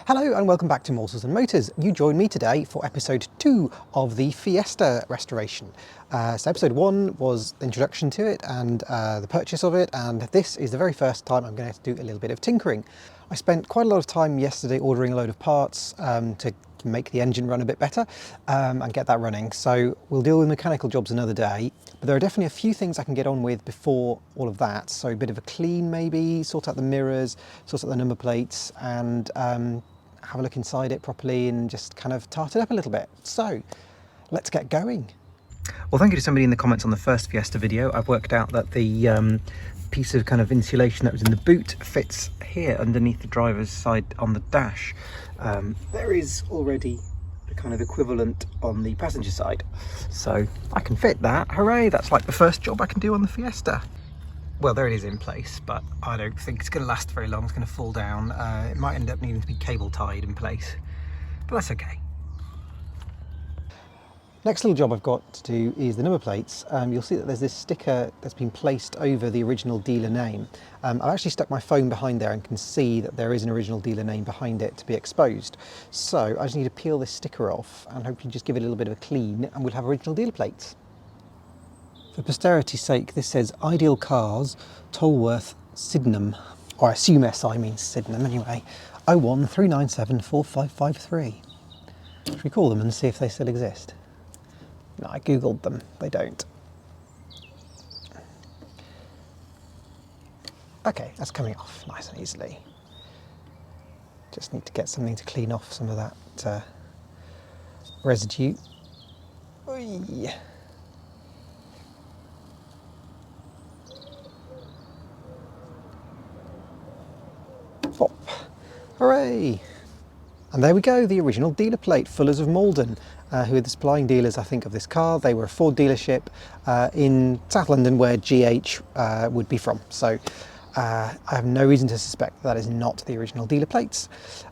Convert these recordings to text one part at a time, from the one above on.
Hello and welcome back to Morsels and Motors. You join me today for episode 2 of the Fiesta restoration. So episode 1 was the introduction to it and the purchase of it, and this is the very first time I'm going to do a little bit of tinkering. I spent quite a lot of time yesterday ordering a load of parts to make the engine run a bit better and get that running. So we'll deal with mechanical jobs another day, but there are definitely a few things I can get on with before all of that. So a bit of a clean maybe, sort out the mirrors, sort out the number plates, and have a look inside it properly and just kind of tart it up a little bit. So let's get going. Well, thank you to somebody in the comments on the first Fiesta video. I've worked out that the piece of kind of insulation that was in the boot fits here underneath the driver's side on the dash. There is already the kind of equivalent on the passenger side, so I can fit that. Hooray, that's like the first job I can do on the Fiesta. Well, there it is in place, but I don't think it's going to last very long. It's going to fall down. It might end up needing to be cable tied in place, but that's okay. Next little job I've got to do is the number plates. You'll see that there's this sticker that's been placed over the original dealer name. I've actually stuck my phone behind there and can see that there is an original dealer name behind it to be exposed. So I just need to peel this sticker off and hopefully just give it a little bit of a clean, and we'll have original dealer plates. For posterity's sake, this says Ideal Cars, Tolworth, Sydenham, or I assume SI means Sydenham anyway, 013974553. Should we call them and see if they still exist? No, I googled them, they don't. Okay, that's coming off nice and easily. Just need to get something to clean off some of that residue. Oy. Pop. Hooray! And there we go, the original dealer plate, Fullers of Malden, who are the supplying dealers, I think, of this car. They were a Ford dealership in South London, where GH would be from. So I have no reason to suspect that is not the original dealer plates.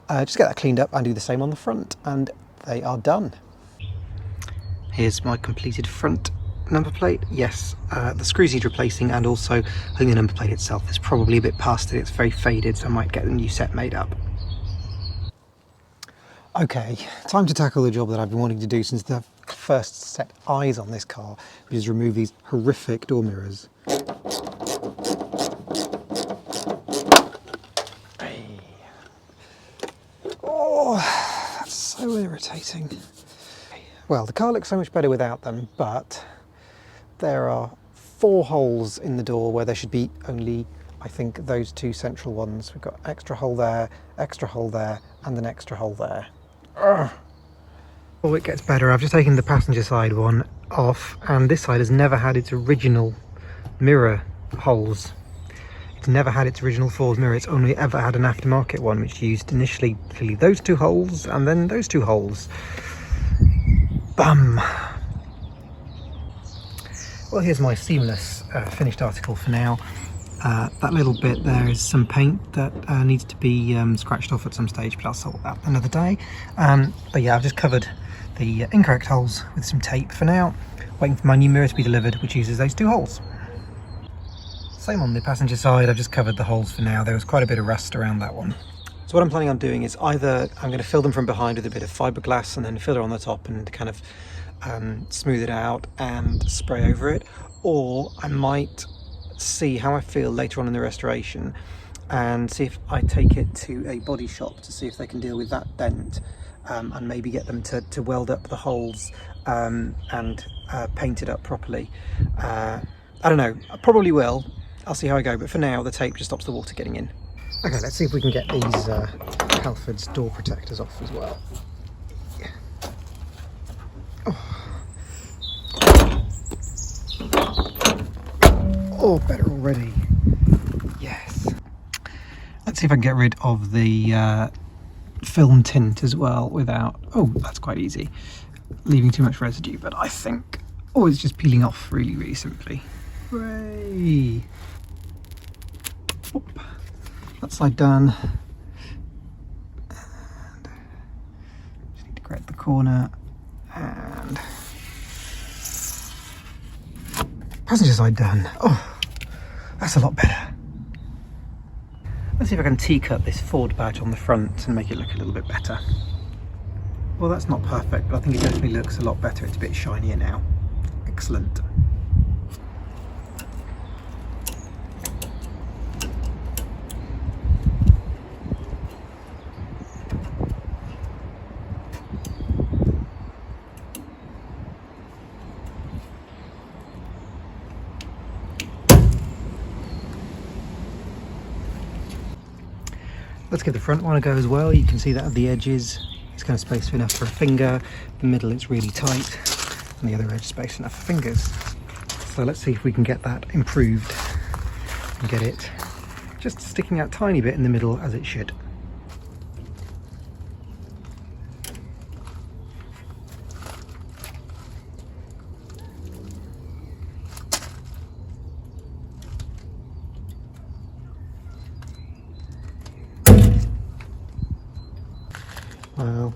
Just get that cleaned up and do the same on the front, and they are done. Here's my completed front number plate. Yes, the screws need replacing, and also I think the number plate itself is probably a bit past it. It's very faded, so I might get the new set made up. Okay, time to tackle the job that I've been wanting to do since the first set eyes on this car, which is remove these horrific door mirrors. Hey. Oh, that's so irritating. Well, the car looks so much better without them, but there are 4 holes in the door where there should be only, I think, those 2 central ones. We've got extra hole there, and an extra hole there. Ugh. Oh, it gets better. I've just taken the passenger side one off, and this side has never had its original mirror holes. It's never had its original Ford mirror. It's only ever had an aftermarket one, which used initially clearly those 2 holes and then those 2 holes. Bum! Well, here's my seamless finished article for now. That little bit there is some paint that needs to be scratched off at some stage, but I'll sort that another day. But yeah, I've just covered the incorrect holes with some tape for now, waiting for my new mirror to be delivered, which uses those 2 holes. Same on the passenger side, I've just covered the holes for now. There was quite a bit of rust around that one. So what I'm planning on doing is either I'm going to fill them from behind with a bit of fiberglass and then filler on the top and kind of smooth it out and spray over it, or I might see how I feel later on in the restoration and see if I take it to a body shop to see if they can deal with that dent, and maybe get them to weld up the holes and paint it up properly. I don't know, I probably will. I'll see how I go, but for now the tape just stops the water getting in. Okay, let's see if we can get these de-Halfords door protectors off as well. Yeah. Oh, better already. Yes. Let's see if I can get rid of the film tint as well without... Oh, that's quite easy. Leaving too much residue, but I think... Oh, it's just peeling off really, really simply. Hooray! Oop. That side done. And just need to grab the corner and... Passenger side done. Oh, that's a lot better. Let's see if I can T-cut this Ford badge on the front and make it look a little bit better. Well, that's not perfect, but I think it definitely looks a lot better. It's a bit shinier now. Excellent. Let's give the front one a go as well. You can see that at the edges it's kind of spaced enough for a finger. The middle it's really tight, and the other edge spaced enough for fingers. So let's see if we can get that improved and get it just sticking out a tiny bit in the middle as it should. Well,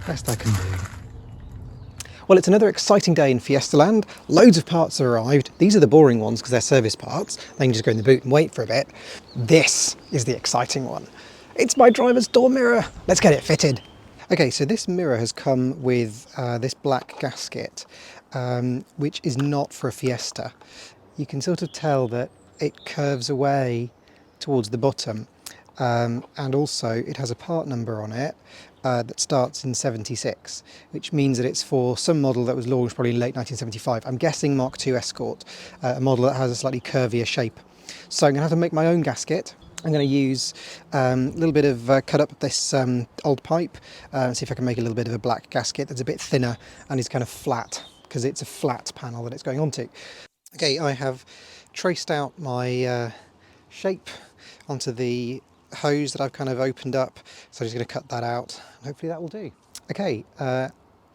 best I can do. Well, it's another exciting day in Fiesta land. Loads of parts have arrived. These are the boring ones because they're service parts. They can just go in the boot and wait for a bit. This is the exciting one. It's my driver's door mirror. Let's get it fitted. Okay, so this mirror has come with this black gasket, which is not for a Fiesta. You can sort of tell that it curves away towards the bottom. And also it has a part number on it that starts in 76, which means that it's for some model that was launched probably in late 1975. I'm guessing Mk1 Escort, a model that has a slightly curvier shape. So I'm going to have to make my own gasket. I'm going to use a little bit of cut up this old pipe and see if I can make a little bit of a black gasket that's a bit thinner and is kind of flat, because it's a flat panel that it's going onto. Okay, I have traced out my shape onto the hose that I've kind of opened up, so I'm just going to cut that out and hopefully that will do. Okay, I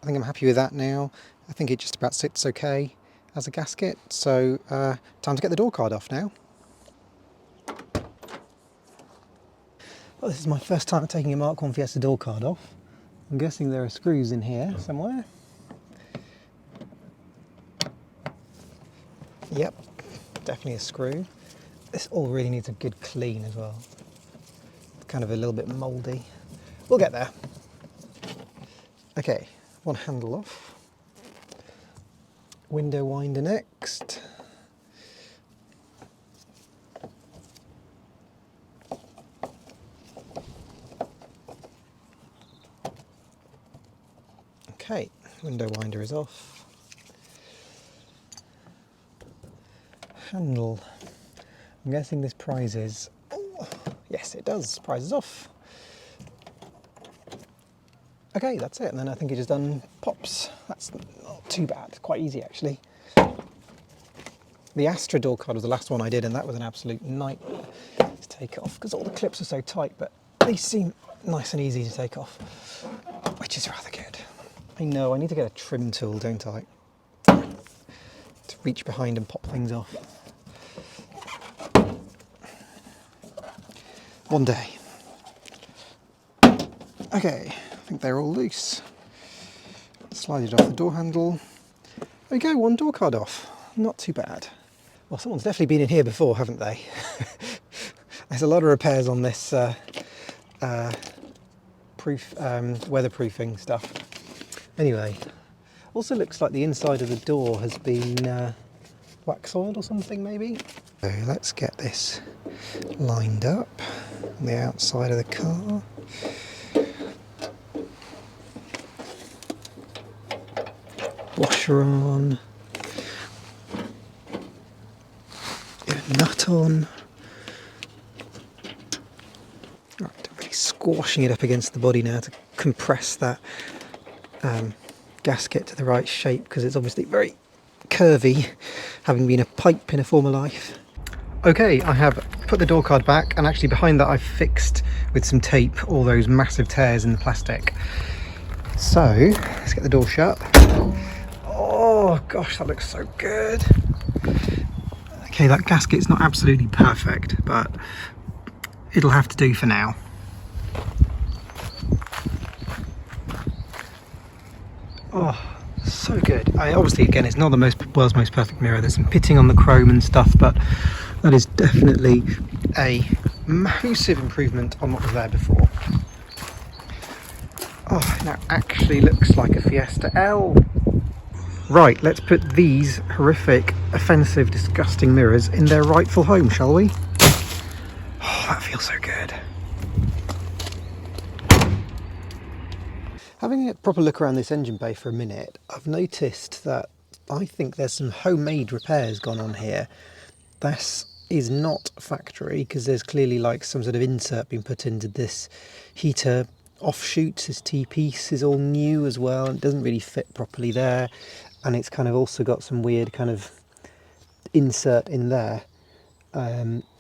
think I'm happy with that now. I think it just about sits okay as a gasket, so time to get the door card off now. Well, this is my first time taking a Mk1 Fiesta door card off. I'm guessing there are screws in here somewhere. Yep, definitely a screw. This all really needs a good clean as well. Kind of a little bit mouldy. We'll get there. Okay, one handle off. Window winder next. Okay, window winder is off. Handle. I'm guessing this prizes. Yes, it does. Prize is off. Okay, that's it. And then I think it just done pops. That's not too bad. Quite easy, actually. The Astra door card was the last one I did, and that was an absolute nightmare to take off because all the clips are so tight, but these seem nice and easy to take off, which is rather good. I know, I need to get a trim tool, don't I? To reach behind and pop things off. One day. Okay, I think they're all loose. Slide it off the door handle. There we go, one door card off. Not too bad. Well, someone's definitely been in here before, haven't they? There's a lot of repairs on this weatherproofing stuff. Anyway, also looks like the inside of the door has been wax oiled or something, maybe. So let's get this lined up on the outside of the car. Washer on. Get a nut on. Right, really squashing it up against the body now to compress that gasket to the right shape, because it's obviously very curvy, having been a pipe in a former life. Okay, I have put the door card back, and actually behind that I've fixed with some tape all those massive tears in the plastic. So let's get the door shut. Oh gosh, that looks so good. Okay, that gasket's not absolutely perfect, but it'll have to do for now. Oh, so good. Obviously, again, it's not the world's most perfect mirror. There's some pitting on the chrome and stuff, but that is definitely a massive improvement on what was there before. Oh, now actually looks like a Fiesta L. Right, let's put these horrific, offensive, disgusting mirrors in their rightful home, shall we? Oh, that feels so good. Having a proper look around this engine bay for a minute, I've noticed that I think there's some homemade repairs gone on here. This is not factory, because there's clearly like some sort of insert being put into this heater offshoot. This T-piece is all new as well, and it doesn't really fit properly there. And it's kind of also got some weird kind of insert in there.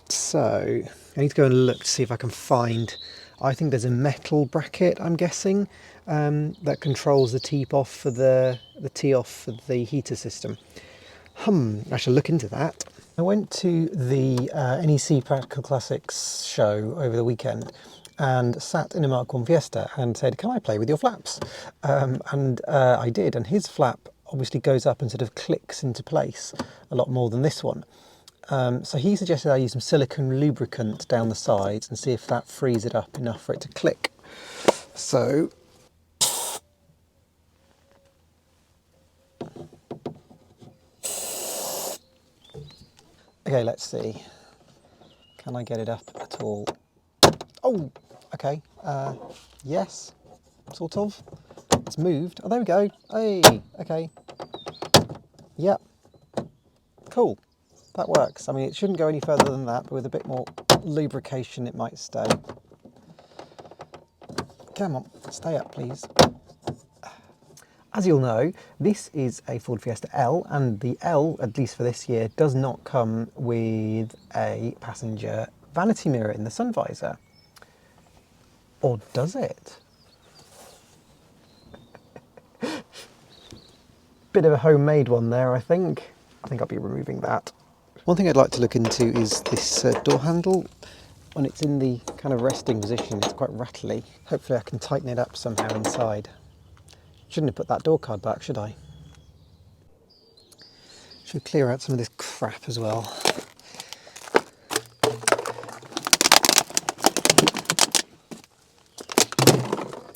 So I need to go and look to see if I can find, I think there's a metal bracket, I'm guessing, that controls the tee-off for the tee-off for the heater system. I shall look into that. I went to the NEC Practical Classics show over the weekend and sat in a Mk1 Fiesta and said, can I play with your flaps? And I did, and his flap obviously goes up and sort of clicks into place a lot more than this one. So he suggested I use some silicone lubricant down the sides and see if that frees it up enough for it to click. So okay, let's see. Can I get it up at all? Oh, okay. Yes, sort of. It's moved. Oh, there we go. Hey, okay. Yep. Cool. That works. I mean, it shouldn't go any further than that, but with a bit more lubrication, it might stay. Come on, stay up, please. As you'll know, this is a Ford Fiesta L, and the L, at least for this year, does not come with a passenger vanity mirror in the sun visor. Or does it? Bit of a homemade one there, I think. I think I'll be removing that. One thing I'd like to look into is this door handle. When it's in the kind of resting position, it's quite rattly. Hopefully I can tighten it up somehow inside. Shouldn't have put that door card back, should I? Should clear out some of this crap as well.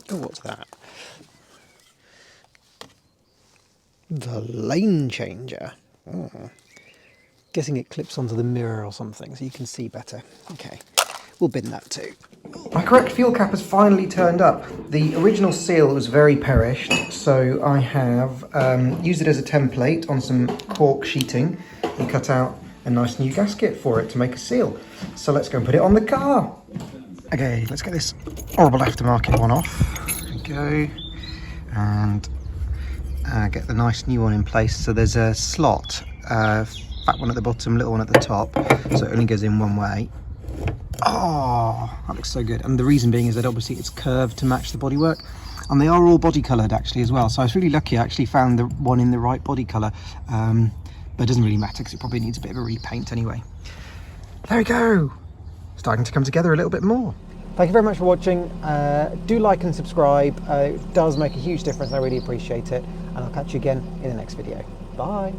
Oh, what's that? The lane changer. Oh. Guessing it clips onto the mirror or something so you can see better. Okay, we'll bin that too. My correct fuel cap has finally turned up. The original seal was very perished, so I have used it as a template on some cork sheeting and cut out a nice new gasket for it to make a seal. So let's go and put it on the car. Okay, let's get this horrible aftermarket one off. There we go. And get the nice new one in place. So there's a slot, fat one at the bottom, little one at the top, so it only goes in one way. Oh, that looks so good. And the reason being is that obviously it's curved to match the bodywork, and they are all body coloured actually as well. So I was really lucky, I actually found the one in the right body colour, but it doesn't really matter because it probably needs a bit of a repaint anyway. There we go, starting to come together a little bit more. Thank you very much for watching. Do like and subscribe. It does make a huge difference. I really appreciate it. And I'll catch you again in the next video. Bye.